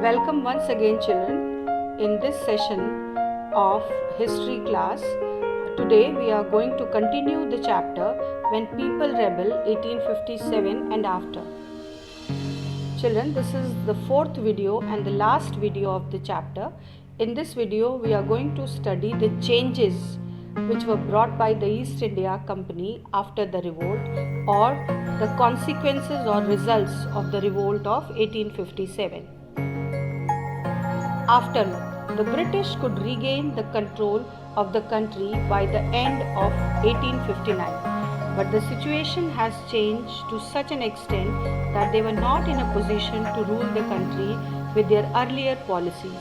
Welcome once again, children, in this session of history class. Today we are going to continue the chapter When People Rebel 1857 and After. Children, this is the fourth video and the last video of the chapter. In this video we are going to study the changes which were brought by the East India Company after the revolt, or the consequences or results of the revolt of 1857. Aftermath. The British could regain the control of the country by the end of 1859, but the situation has changed to such an extent that they were not in a position to rule the country with their earlier policies.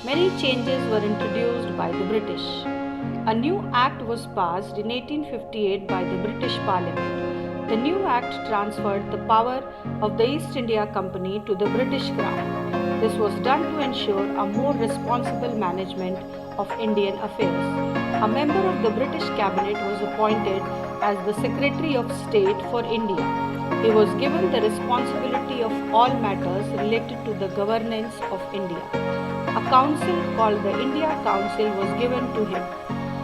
Many changes were introduced by the British. A new act was passed in 1858 by the British Parliament. The new act transferred the power of the East India Company to the British Crown. This was done to ensure a more responsible management of Indian affairs. A member of the British cabinet was appointed as the Secretary of State for India. He was given the responsibility of all matters related to the governance of India. A council called the India Council was given to him.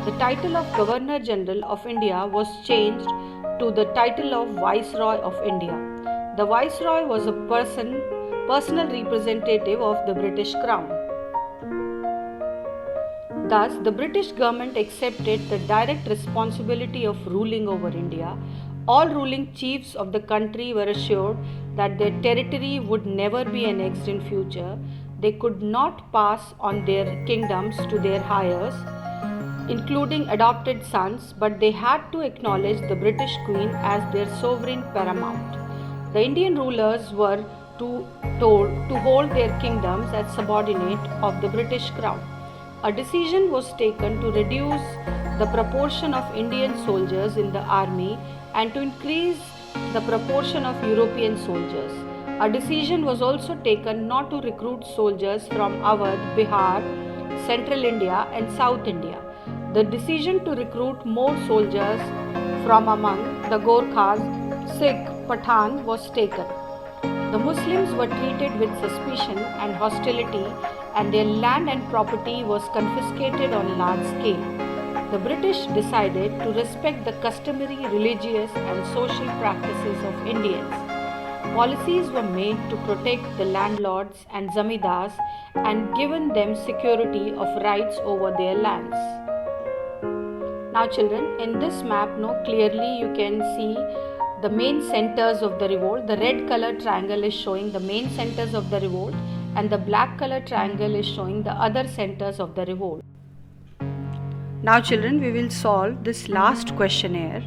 The title of Governor General of India was changed to the title of Viceroy of India. The Viceroy was a personal representative of the British Crown. Thus, the British government accepted the direct responsibility of ruling over India. All ruling chiefs of the country were assured that their territory would never be annexed in future. They could not pass on their kingdoms to their heirs, including adopted sons, but they had to acknowledge the British Queen as their sovereign paramount. The Indian rulers were told to hold their kingdoms as subordinate of the British Crown. A decision was taken to reduce the proportion of Indian soldiers in the army and to increase the proportion of European soldiers. A decision was also taken not to recruit soldiers from Awadh, Bihar, Central India and South India. The decision to recruit more soldiers from among the Gorkhas, Sikh, Pathan was taken. The Muslims were treated with suspicion and hostility, and their land and property was confiscated on large scale. The British decided to respect the customary religious and social practices of Indians. Policies were made to protect the landlords and zamindars and given them security of rights over their lands. Now children, in this map, clearly you can see the main centers of the revolt. The red color triangle is showing the main centers of the revolt, and the black color triangle is showing the other centers of the revolt. Now children, we will solve this last questionnaire.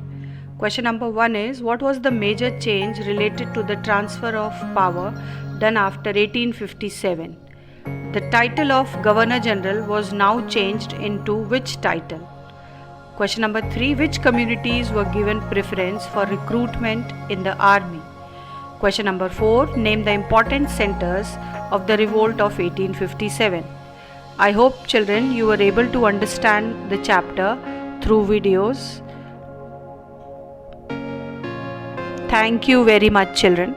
Question number 1 is, what was the major change related to the transfer of power done after 1857? The title of Governor General was now changed into which title? Question number 3, which communities were given preference for recruitment in the army? Question number 4, name the important centers of the revolt of 1857. I hope children you were able to understand the chapter through videos. Thank you very much children.